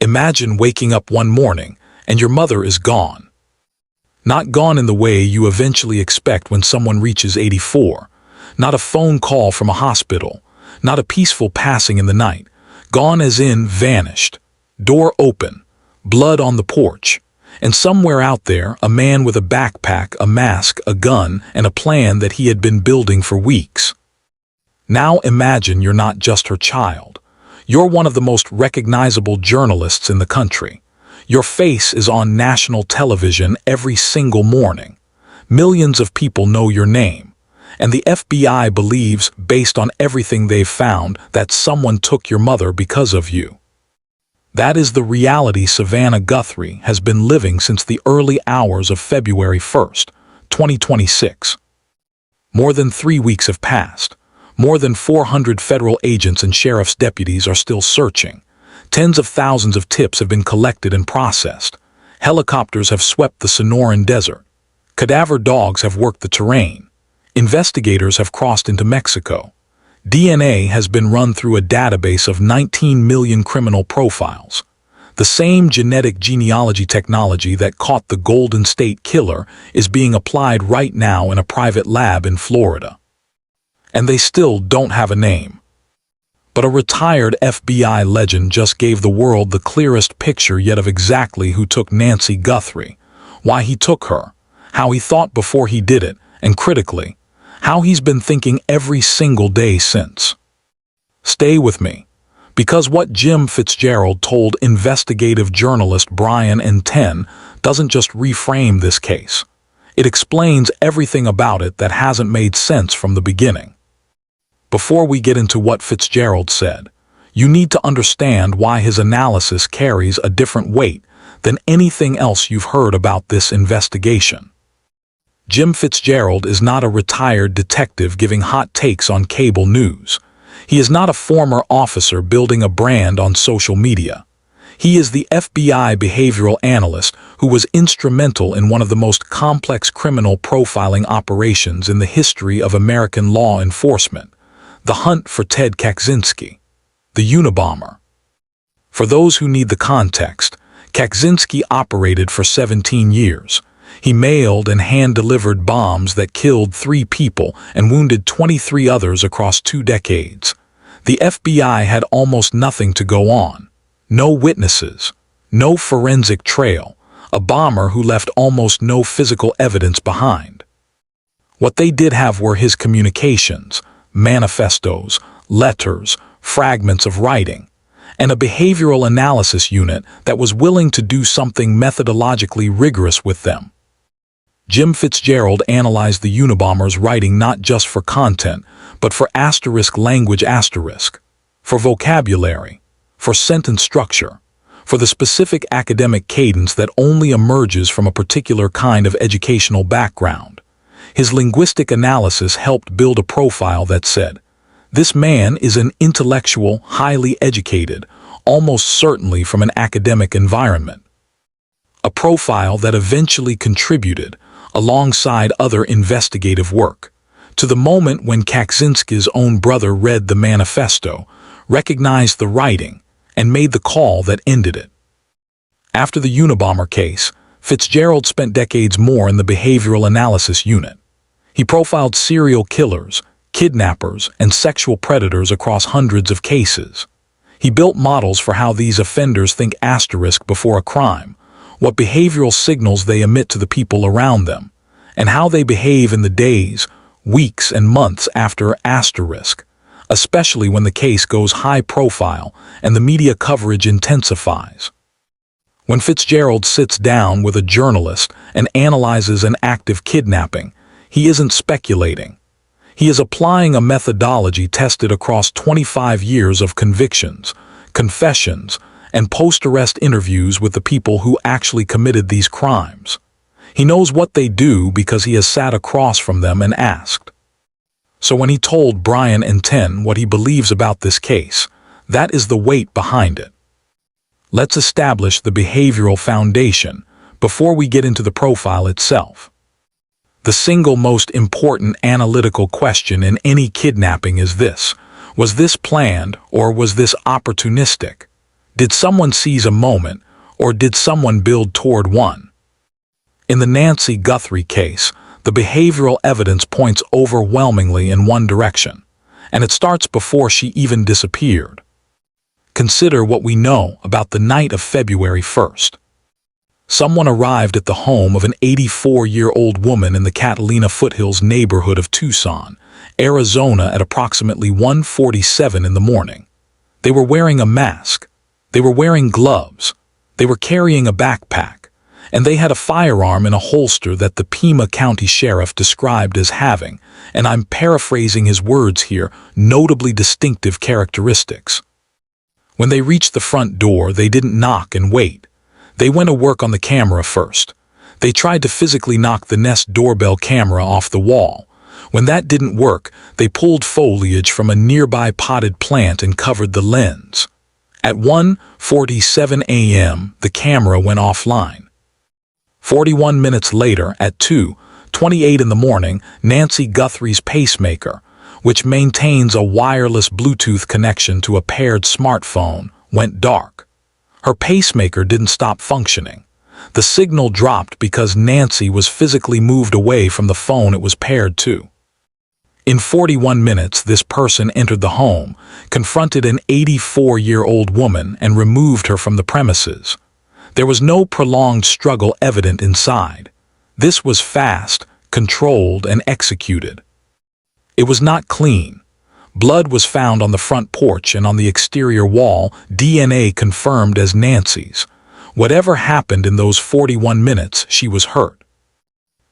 Imagine waking up one morning and your mother is gone. Not gone in the way you eventually expect when someone reaches 84. Not a phone call from a hospital. Not a peaceful passing in the night. Gone as in vanished. Door open. Blood on the porch. And somewhere out there, a man with a backpack, a mask, a gun, and a plan that he had been building for weeks. Now imagine you're not just her child. You're one of the most recognizable journalists in the country. Your face is on national television every single morning. Millions of people know your name. And the FBI believes, based on everything they've found, that someone took your mother because of you. That is the reality Savannah Guthrie has been living since the early hours of February 1st, 2026. More than 3 weeks have passed. More than 400 federal agents and sheriff's deputies are still searching. Tens of thousands of tips have been collected and processed. Helicopters have swept the Sonoran Desert. Cadaver dogs have worked the terrain. Investigators have crossed into Mexico. DNA has been run through a database of 19 million criminal profiles. The same genetic genealogy technology that caught the Golden State Killer is being applied right now in a private lab in Florida. And they still don't have a name. But a retired FBI legend just gave the world the clearest picture yet of exactly who took Nancy Guthrie, why he took her, how he thought before he did it, and critically, how he's been thinking every single day since. Stay with me, because what Jim Fitzgerald told investigative journalist Brian N10 doesn't just reframe this case. It explains everything about it that hasn't made sense from the beginning. Before we get into what Fitzgerald said, you need to understand why his analysis carries a different weight than anything else you've heard about this investigation. Jim Fitzgerald is not a retired detective giving hot takes on cable news. He is not a former officer building a brand on social media. He is the FBI behavioral analyst who was instrumental in one of the most complex criminal profiling operations in the history of American law enforcement, the hunt for Ted Kaczynski, the Unabomber. For those who need the context, Kaczynski operated for 17 years. He mailed and hand-delivered bombs that killed 3 people and wounded 23 others across 2 decades. The FBI had almost nothing to go on. No witnesses, no forensic trail, a bomber who left almost no physical evidence behind. What they did have were his communications, manifestos, letters, fragments of writing, and a behavioral analysis unit that was willing to do something methodologically rigorous with them. Jim Fitzgerald analyzed the Unabomber's writing not just for content, but for language, for vocabulary, for sentence structure, for the specific academic cadence that only emerges from a particular kind of educational background. His linguistic analysis helped build a profile that said, "This man is an intellectual, highly educated, almost certainly from an academic environment." A profile that eventually contributed, alongside other investigative work, to the moment when Kaczynski's own brother read the manifesto, recognized the writing, and made the call that ended it. After the Unabomber case, Fitzgerald spent decades more in the behavioral analysis unit. He profiled serial killers, kidnappers, and sexual predators across hundreds of cases. He built models for how these offenders think before a crime, what behavioral signals they emit to the people around them, and how they behave in the days, weeks, and months after especially when the case goes high profile and the media coverage intensifies. When Fitzgerald sits down with a journalist and analyzes an active kidnapping, he isn't speculating. He is applying a methodology tested across 25 years of convictions, confessions, and post-arrest interviews with the people who actually committed these crimes. He knows what they do because he has sat across from them and asked. So when he told Brian N10 what he believes about this case, that is the weight behind it. Let's establish the behavioral foundation before we get into the profile itself. The single most important analytical question in any kidnapping is this: was this planned or was this opportunistic? Did someone seize a moment, or did someone build toward one? In the Nancy Guthrie case, the behavioral evidence points overwhelmingly in one direction, and it starts before she even disappeared. Consider what we know about the night of February 1st. Someone arrived at the home of an 84-year-old woman in the Catalina Foothills neighborhood of Tucson, Arizona at approximately 1:47 in the morning. They were wearing a mask. They were wearing gloves. They were carrying a backpack, and they had a firearm in a holster that the Pima County Sheriff described as having, and I'm paraphrasing his words here, notably distinctive characteristics. When they reached the front door, they didn't knock and wait. They went to work on the camera first. They tried to physically knock the Nest doorbell camera off the wall. When that didn't work, they pulled foliage from a nearby potted plant and covered the lens. At 1:47 a.m., the camera went offline. 41 minutes later, at 2:28 in the morning, Nancy Guthrie's pacemaker, which maintains a wireless Bluetooth connection to a paired smartphone, went dark. Her pacemaker didn't stop functioning. The signal dropped because Nancy was physically moved away from the phone it was paired to. In 41 minutes, this person entered the home, confronted an 84-year-old woman, and removed her from the premises. There was no prolonged struggle evident inside. This was fast, controlled, and executed. It was not clean. Blood was found on the front porch and on the exterior wall, DNA confirmed as Nancy's. Whatever happened in those 41 minutes, she was hurt.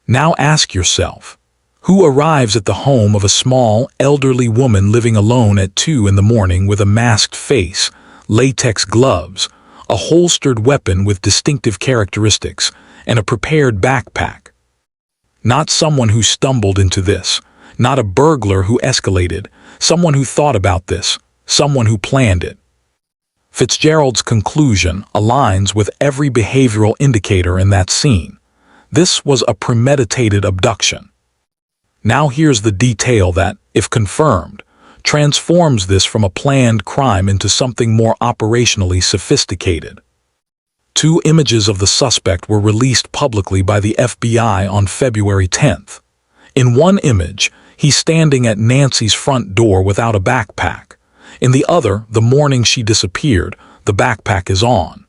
Now ask yourself, who arrives at the home of a small, elderly woman living alone at 2 in the morning with a masked face, latex gloves, a holstered weapon with distinctive characteristics, and a prepared backpack? Not someone who stumbled into this, not a burglar who escalated, someone who thought about this, someone who planned it. Fitzgerald's conclusion aligns with every behavioral indicator in that scene. This was a premeditated abduction. Now here's the detail that, if confirmed, transforms this from a planned crime into something more operationally sophisticated. 2 images of the suspect were released publicly by the FBI on February 10th. In one image, he's standing at Nancy's front door without a backpack. In the other, the morning she disappeared, the backpack is on.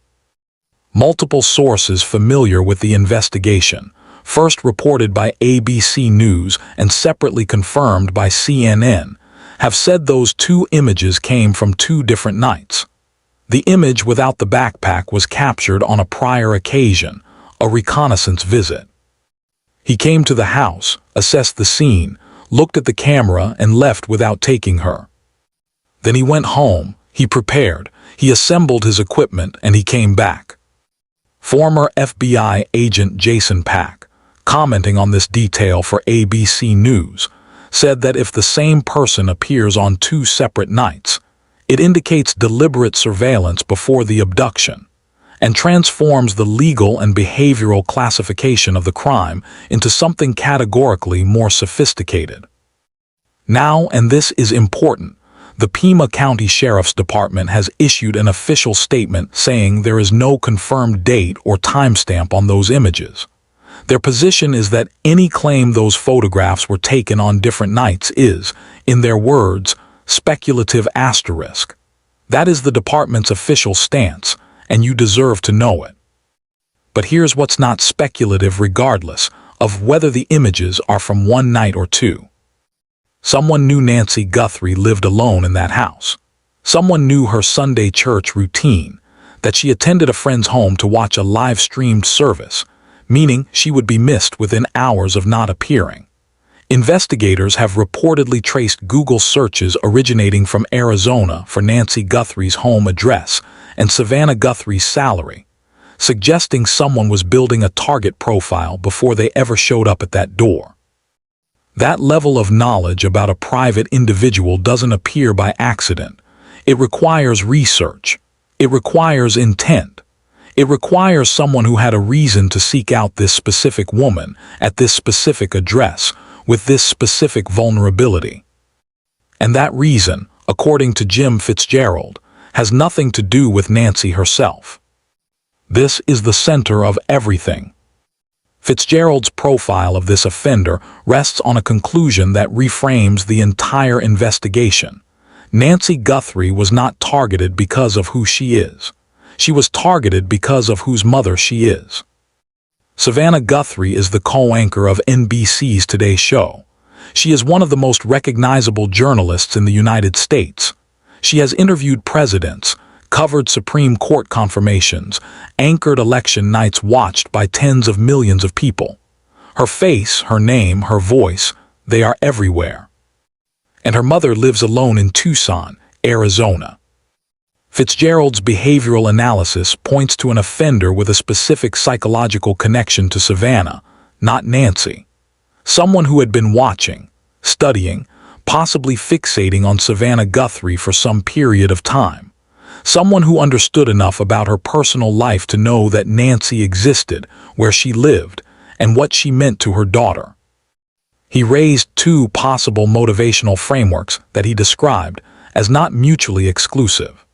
Multiple sources familiar with the investigation, first reported by ABC News and separately confirmed by CNN, have said those 2 images came from 2 different nights. The image without the backpack was captured on a prior occasion, a reconnaissance visit. He came to the house, assessed the scene, looked at the camera, and left without taking her. Then he went home, he prepared, he assembled his equipment, and he came back. Former FBI agent Jason Pack, commenting on this detail for ABC News, said that if the same person appears on 2 separate nights, it indicates deliberate surveillance before the abduction and transforms the legal and behavioral classification of the crime into something categorically more sophisticated. Now, and this is important, the Pima County Sheriff's Department has issued an official statement saying there is no confirmed date or timestamp on those images. Their position is that any claim those photographs were taken on different nights is, in their words, speculative asterisk. That is the department's official stance, and you deserve to know it. But here's what's not speculative regardless of whether the images are from one night or 2. Someone knew Nancy Guthrie lived alone in that house. Someone knew her Sunday church routine, that she attended a friend's home to watch a live-streamed service, meaning she would be missed within hours of not appearing. Investigators have reportedly traced Google searches originating from Arizona for Nancy Guthrie's home address and Savannah Guthrie's salary, suggesting someone was building a target profile before they ever showed up at that door. That level of knowledge about a private individual doesn't appear by accident. It requires research. It requires intent. It requires someone who had a reason to seek out this specific woman at this specific address with this specific vulnerability. And that reason, according to Jim Fitzgerald, has nothing to do with Nancy herself. This is the center of everything. Fitzgerald's profile of this offender rests on a conclusion that reframes the entire investigation. Nancy Guthrie was not targeted because of who she is. She was targeted because of whose mother she is. Savannah Guthrie is the co-anchor of NBC's Today Show. She is one of the most recognizable journalists in the United States. She has interviewed presidents, covered Supreme Court confirmations, anchored election nights watched by tens of millions of people. Her face, her name, her voice, they are everywhere. And her mother lives alone in Tucson, Arizona. Fitzgerald's behavioral analysis points to an offender with a specific psychological connection to Savannah, not Nancy. Someone who had been watching, studying, possibly fixating on Savannah Guthrie for some period of time. Someone who understood enough about her personal life to know that Nancy existed, where she lived, and what she meant to her daughter. He raised two possible motivational frameworks that he described as not mutually exclusive.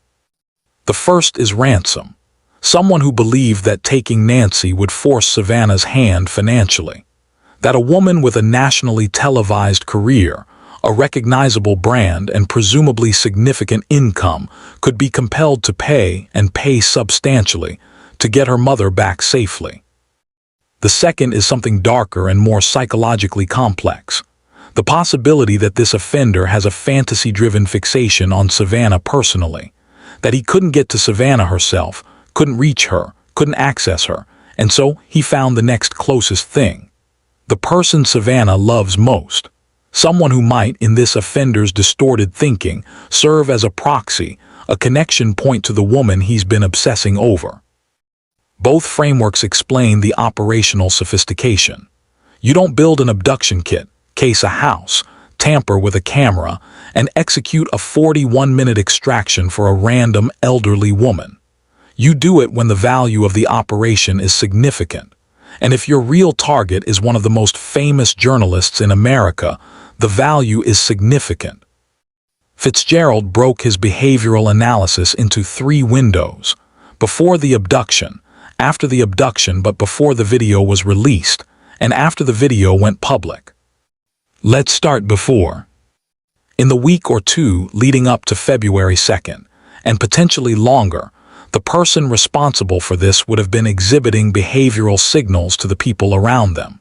The first is ransom, someone who believed that taking Nancy would force Savannah's hand financially, that a woman with a nationally televised career, a recognizable brand, and presumably significant income could be compelled to pay, and pay substantially, to get her mother back safely. The second is something darker and more psychologically complex. The possibility that this offender has a fantasy-driven fixation on Savannah personally, that he couldn't get to Savannah herself, couldn't reach her, couldn't access her, and so he found the next closest thing. The person Savannah loves most. Someone who might, in this offender's distorted thinking, serve as a proxy, a connection point to the woman he's been obsessing over. Both frameworks explain the operational sophistication. You don't build an abduction kit, case a house, tamper with a camera, and execute a 41-minute extraction for a random elderly woman. You do it when the value of the operation is significant. And if your real target is one of the most famous journalists in America, the value is significant. Fitzgerald broke his behavioral analysis into 3 windows: before the abduction, after the abduction but before the video was released, and after the video went public. Let's start before. In the week or two leading up to February 2nd, and potentially longer, the person responsible for this would have been exhibiting behavioral signals to the people around them.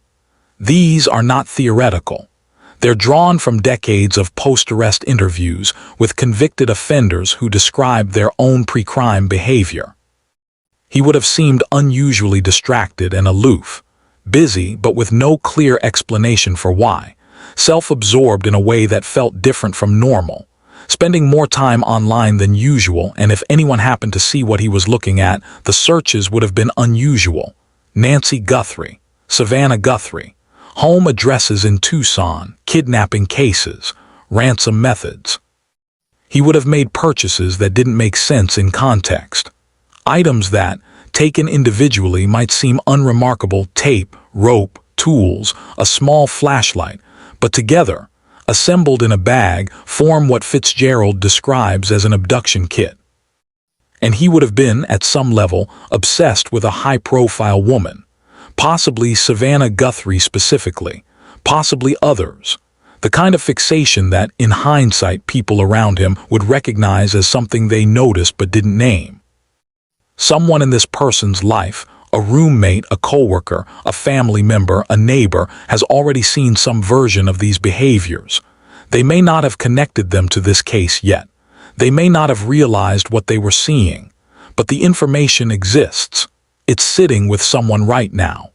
These are not theoretical. They're drawn from decades of post-arrest interviews with convicted offenders who describe their own pre-crime behavior. He would have seemed unusually distracted and aloof, busy but with no clear explanation for why, self-absorbed in a way that felt different from normal, spending more time online than usual, and if anyone happened to see what he was looking at, the searches would have been unusual. Nancy Guthrie, Savannah Guthrie, home addresses in Tucson, kidnapping cases, ransom methods. He would have made purchases that didn't make sense in context. Items that, taken individually, might seem unremarkable: tape, rope, tools, a small flashlight, but together, assembled in a bag, form what Fitzgerald describes as an abduction kit. And he would have been, at some level, obsessed with a high-profile woman, possibly Savannah Guthrie specifically, possibly others, the kind of fixation that, in hindsight, people around him would recognize as something they noticed but didn't name. Someone in this person's life, a roommate, a coworker, a family member, a neighbor, has already seen some version of these behaviors. They may not have connected them to this case yet. They may not have realized what they were seeing, but the information exists. It's sitting with someone right now.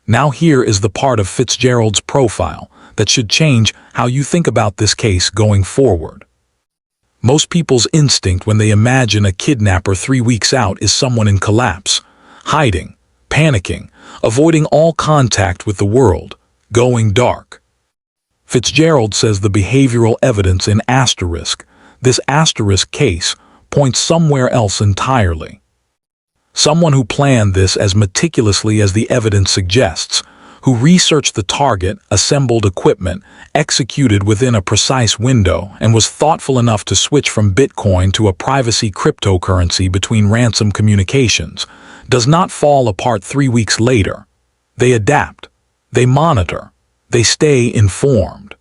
Now here is the part of Fitzgerald's profile that should change how you think about this case going forward. Most people's instinct when they imagine a kidnapper 3 weeks out is someone in collapse, hiding, panicking, avoiding all contact with the world, going dark. Fitzgerald says the behavioral evidence in this asterisk case, points somewhere else entirely. Someone who planned this as meticulously as the evidence suggests, who researched the target, assembled equipment, executed within a precise window, and was thoughtful enough to switch from Bitcoin to a privacy cryptocurrency between ransom communications, does not fall apart 3 weeks later. They adapt, they monitor, they stay informed.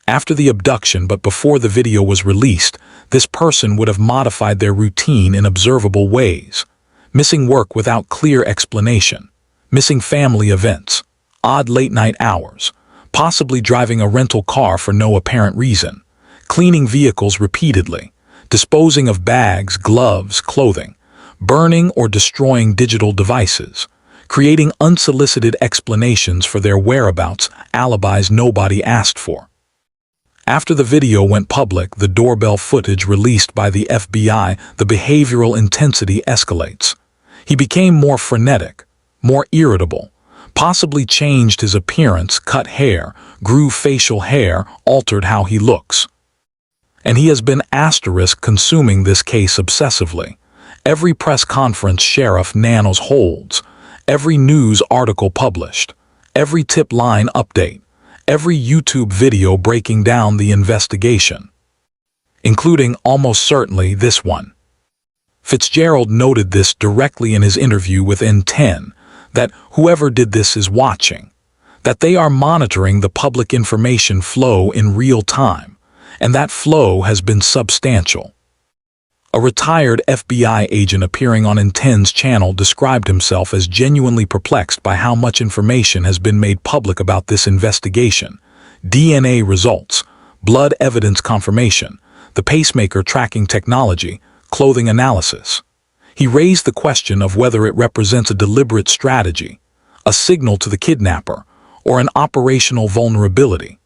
After the abduction, but before the video was released, this person would have modified their routine in observable ways, missing work without clear explanation, missing family events, odd late-night hours, possibly driving a rental car for no apparent reason, cleaning vehicles repeatedly, disposing of bags, gloves, clothing, burning or destroying digital devices, creating unsolicited explanations for their whereabouts, alibis nobody asked for. After the video went public, the doorbell footage released by the FBI, the behavioral intensity escalates. He became more frenetic, more irritable, possibly changed his appearance, cut hair, grew facial hair, altered how he looks. And he has been consuming this case obsessively. Every press conference Sheriff Nanos holds, every news article published, every tip line update, every YouTube video breaking down the investigation, including almost certainly this one. Fitzgerald noted this directly in his interview with N10, that whoever did this is watching, that they are monitoring the public information flow in real time, and that flow has been substantial. A retired FBI agent appearing on N10's channel described himself as genuinely perplexed by how much information has been made public about this investigation. DNA results, blood evidence confirmation, the pacemaker tracking technology, clothing analysis. He raised the question of whether it represents a deliberate strategy, a signal to the kidnapper, or an operational vulnerability,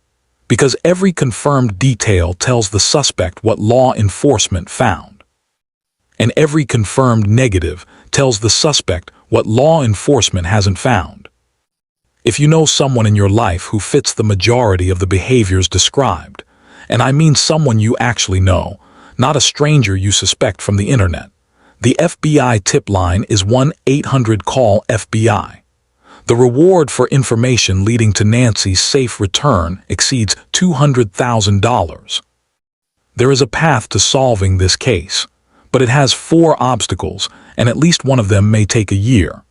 because every confirmed detail tells the suspect what law enforcement found, and every confirmed negative tells the suspect what law enforcement hasn't found. If you know someone in your life who fits the majority of the behaviors described, and I mean someone you actually know, not a stranger you suspect from the internet, the FBI tip line is 1-800-CALL-FBI. The reward for information leading to Nancy's safe return exceeds $200,000. There is a path to solving this case, but it has 4 obstacles, and at least one of them may take a year.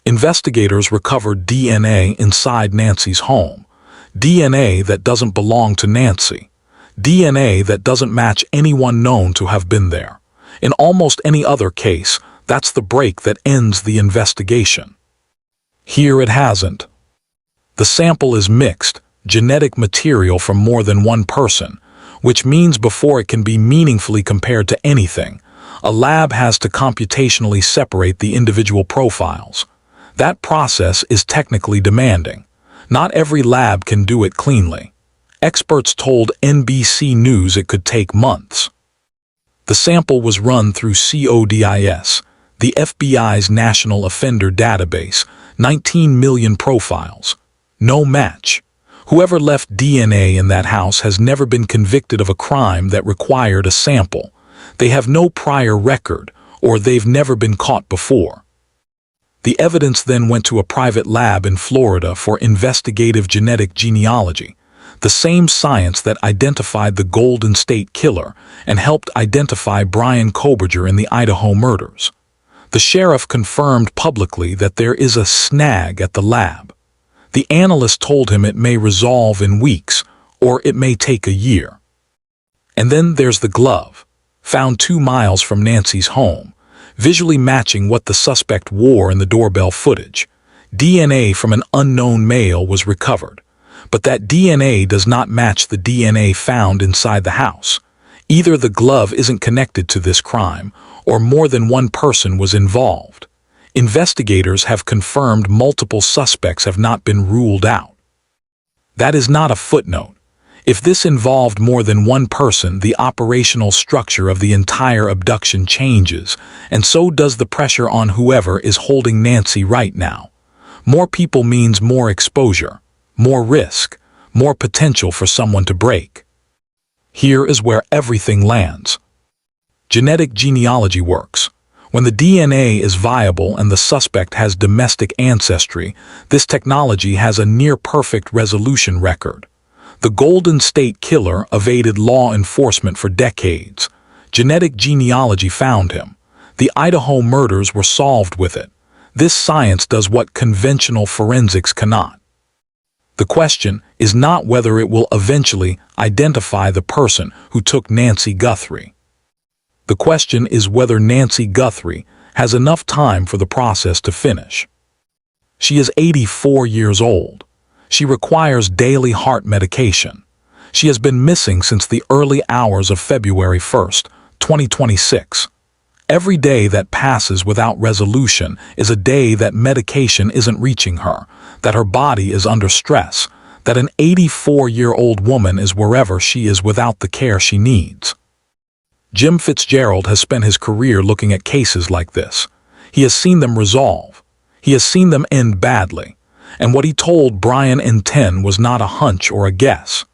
Investigators recovered DNA inside Nancy's home, DNA that doesn't belong to Nancy, DNA that doesn't match anyone known to have been there. In almost any other case, that's the break that ends the investigation. Here it hasn't. The sample is mixed, genetic material from more than one person, which means before it can be meaningfully compared to anything, a lab has to computationally separate the individual profiles. That process is technically demanding. Not every lab can do it cleanly. Experts told NBC News it could take months. The sample was run through CODIS, the FBI's National Offender Database, 19 million profiles. No match. Whoever left DNA in that house has never been convicted of a crime that required a sample. They have no prior record, or they've never been caught before. The evidence then went to a private lab in Florida for investigative genetic genealogy, the same science that identified the Golden State Killer and helped identify Brian Koberger in the Idaho murders. The sheriff confirmed publicly that there is a snag at the lab. The analyst told him it may resolve in weeks, or it may take a year. And then there's the glove, found 2 miles from Nancy's home, visually matching what the suspect wore in the doorbell footage. DNA from an unknown male was recovered, but that DNA does not match the DNA found inside the house. Either the glove isn't connected to this crime, or more than one person was involved. Investigators have confirmed multiple suspects have not been ruled out. That is not a footnote. If this involved more than one person, the operational structure of the entire abduction changes, and so does the pressure on whoever is holding Nancy right now. More people means more exposure, more risk, more potential for someone to break. Here is where everything lands. Genetic genealogy works. When the DNA is viable and the suspect has domestic ancestry, this technology has a near-perfect resolution record. The Golden State Killer evaded law enforcement for decades. Genetic genealogy found him. The Idaho murders were solved with it. This science does what conventional forensics cannot. The question is not whether it will eventually identify the person who took Nancy Guthrie. The question is whether Nancy Guthrie has enough time for the process to finish. She is 84 years old. She requires daily heart medication. She has been missing since the early hours of February 1st, 2026. Every day that passes without resolution is a day that medication isn't reaching her, that her body is under stress, that an 84-year-old woman is wherever she is without the care she needs. Jim Fitzgerald has spent his career looking at cases like this. He has seen them resolve. He has seen them end badly. And what he told Brian and 10 was not a hunch or a guess.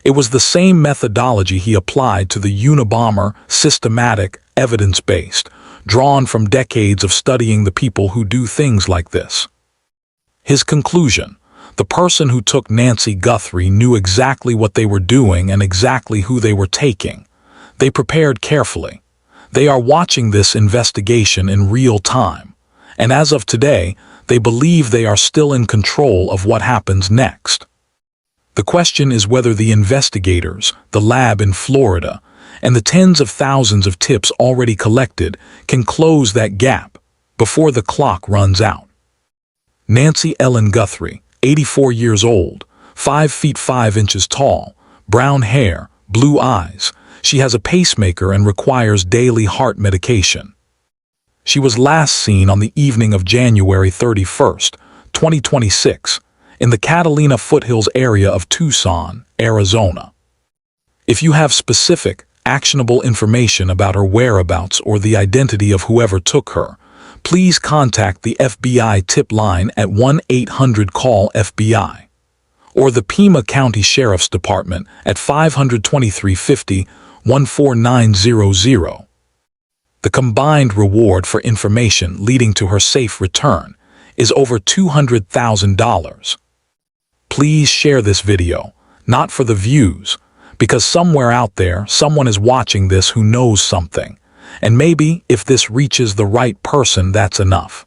It was the same methodology he applied to the Unabomber, systematic, evidence-based, drawn from decades of studying the people who do things like this. His conclusion: the person who took Nancy Guthrie knew exactly what they were doing and exactly who they were taking. They prepared carefully. They are watching this investigation in real time. And as of today, they believe they are still in control of what happens next. The question is whether the investigators, the lab in Florida, and the tens of thousands of tips already collected can close that gap before the clock runs out. Nancy Ellen Guthrie, 84 years old, 5 feet 5 inches tall, brown hair, blue eyes. She has a pacemaker and requires daily heart medication. She was last seen on the evening of January 31st, 2026, in the Catalina foothills area of Tucson, Arizona. If you have specific, actionable information about her whereabouts or the identity of whoever took her, please contact the FBI tip line at 1-800-CALL-FBI or the Pima County Sheriff's Department at 523-50-14900. The combined reward for information leading to her safe return is over $200,000. Please share this video, not for the views, because somewhere out there someone is watching this who knows something, and maybe if this reaches the right person, that's enough.